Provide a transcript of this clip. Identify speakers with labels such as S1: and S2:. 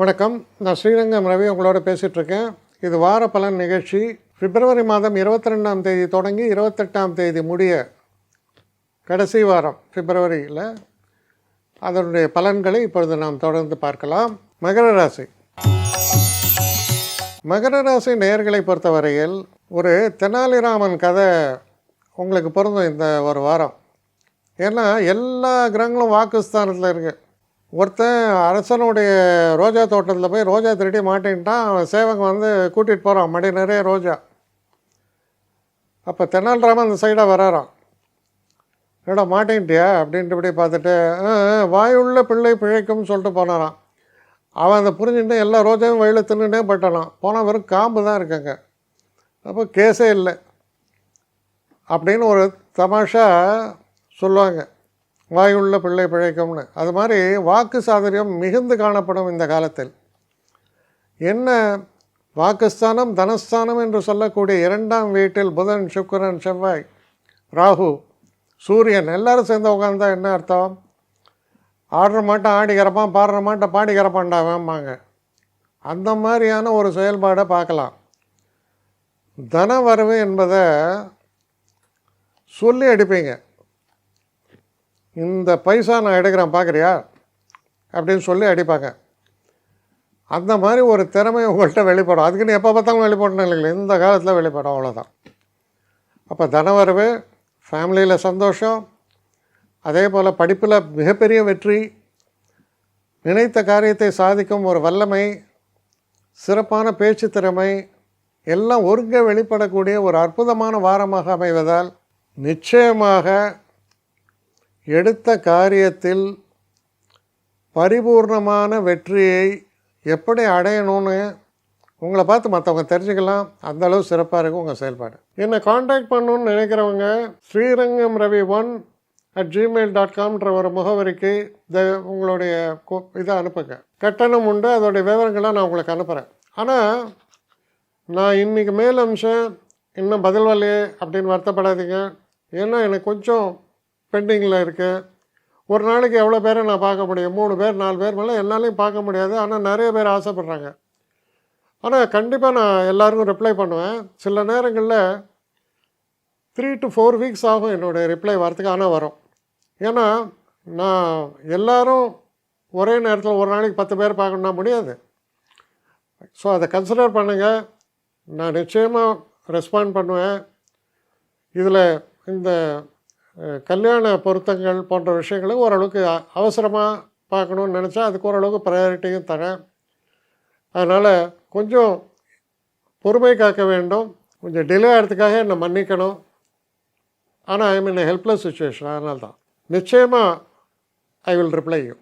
S1: வணக்கம். நான் ஸ்ரீரங்கம் ரவி உங்களோட பேசிகிட்ருக்கேன். இது வார பலன் நிகழ்ச்சி. பிப்ரவரி மாதம் 22ஆம் தேதி தொடங்கி 28ஆம் தேதி முடிய கடைசி வாரம் பிப்ரவரியில் அதனுடைய பலன்களை இப்பொழுது நாம் தொடர்ந்து பார்க்கலாம். மகர ராசி. மகர ராசி நேயர்களை பொறுத்தவரையில் ஒரு தெனாலிராமன் கதை உங்களுக்கு பொருந்தும் இந்த ஒரு வாரம். ஏன்னா எல்லா கிரகங்களும் வாக்குஸ்தானத்தில் இருக்குது. ஒருத்தன் அரசனுடைய ரோஜா தோட்டத்தில் போய் ரோஜா திருடி மாட்டின்ட்டான். அவன் சேவகம் வந்து கூட்டிகிட்டு போகிறான், மடி நிறைய ரோஜா. அப்போ தெனாலிராமன் அந்த சைடாக வராறான். என்னடா மாட்டின்ட்டியா அப்படின்ட்டு இப்படி பார்த்துட்டு வாயுள்ள பிள்ளை பிழைக்கும்னு சொல்லிட்டு போனாரான். அவன் அதை புரிஞ்சுட்டு எல்லா ரோஜாவும் வயலில் தின்னுட்டே போயிட்டானான். போனால் வெறும் காம்பு தான் இருக்காங்க. அப்போ கேஸே இல்லை அப்படின்னு ஒரு தமாஷா சொல்லுவாங்க, வாயுள்ள பிள்ளை பிழைக்கும்னு. அது மாதிரி வாக்கு சாதுரியம் மிகுந்து காணப்படும் இந்த காலத்தில். என்ன வாக்குஸ்தானம் தனஸ்தானம் என்று சொல்லக்கூடிய 2ஆம் வீட்டில் புதன், சுக்கிரன், செவ்வாய், ராகு, சூரியன் எல்லோரும் சேர்ந்து உட்காந்தா என்ன அர்த்தம்? ஆடுற மாட்டை ஆடி கறப்பான், பாடுற மாட்டை பாடி கறப்பான்டாவாம்பாங்க. அந்த மாதிரியான ஒரு செயல்பாடை பார்க்கலாம். தன வரவு என்பதை சொல்லி அடிப்பீங்க. இந்த பைசா நான் எடுக்கிறேன் பார்க்குறியா அப்படின்னு சொல்லி அடிப்பாங்க. அந்த மாதிரி ஒரு திறமை உங்கள்கிட்ட வெளிப்படும். அதுக்குன்னு எப்போ பார்த்தாலும் வெளிப்படணும் இல்லைங்களா, இந்த காலத்தில் வெளிப்படும், அவ்வளோதான். அப்போ தனவரவு, ஃபேமிலியில் சந்தோஷம், அதே போல் படிப்பில் மிகப்பெரிய வெற்றி, நினைத்த காரியத்தை சாதிக்கும் ஒரு வல்லமை, சிறப்பான பேச்சு திறமை எல்லாம் ஒருங்கே வெளிப்படக்கூடிய ஒரு அற்புதமான வாரமாக அமைவதால் நிச்சயமாக எடுத்த காரியத்தில் பரிபூர்ணமான வெற்றியை எப்படி அடையணும்னு உங்களை பார்த்து மற்றவங்க தெரிஞ்சுக்கலாம். அந்தளவு சிறப்பாக இருக்கும் உங்கள் செயல்பாடு. என்னை காண்டாக்ட் பண்ணணுன்னு நினைக்கிறவங்க ஸ்ரீரங்கம் ரவி 1@gmail.comன்ற ஒரு முகவரிக்கு உங்களுடைய இதை அனுப்புங்க. கட்டணம் உண்டு, அதோடைய விவரங்கள்லாம் நான் உங்களுக்கு அனுப்புகிறேன். ஆனால் நான் இன்றைக்கி மேல் அம்சம் இன்னும் பதில் வரலையே அப்படின்னு வருத்தப்படாதீங்க. ஏன்னா எனக்கு கொஞ்சம் பெண்டிங்கில் இருக்குது. ஒரு நாளைக்கு எவ்வளோ பேரை நான் பார்க்க முடியும்? 3 பேர் 4 பேர் மேலே என்னாலையும் பார்க்க முடியாது. ஆனால் நிறைய பேர் ஆசைப்பட்றாங்க. ஆனால் கண்டிப்பாக நான் எல்லாருக்கும் ரிப்ளை பண்ணுவேன். சில நேரங்களில் 3 to 4 வீக்ஸ் ஆகும் என்னுடைய ரிப்ளை வரத்துக்கு. ஆனால் வரும். ஏன்னா நான் எல்லோரும் ஒரே நேரத்தில் ஒரு நாளைக்கு 10 பேர் பார்க்கணுன்னா முடியாது. ஸோ அதை கன்சிடர் பண்ணுங்கள். நான் நிச்சயமாக ரெஸ்பாண்ட் பண்ணுவேன். இதில் இந்த கல்யாண பொருத்தங்கள் போன்ற விஷயங்களை ஓரளவுக்கு அவசரமாக பார்க்கணுன்னு நினச்சா அதுக்கு ஓரளவுக்கு ப்ரையாரிட்டியும் தரேன். அதனால் கொஞ்சம் பொறுமை காக்க வேண்டும். கொஞ்சம் டிலே ஆகிறதுக்காக என்னை மன்னிக்கணும். ஆனால் ஐ மீன் ஹெல்ப்லெஸ் சுச்சுவேஷன். அதனால தான் நிச்சயமாக ஐ வில் ரிப்ளை யூ.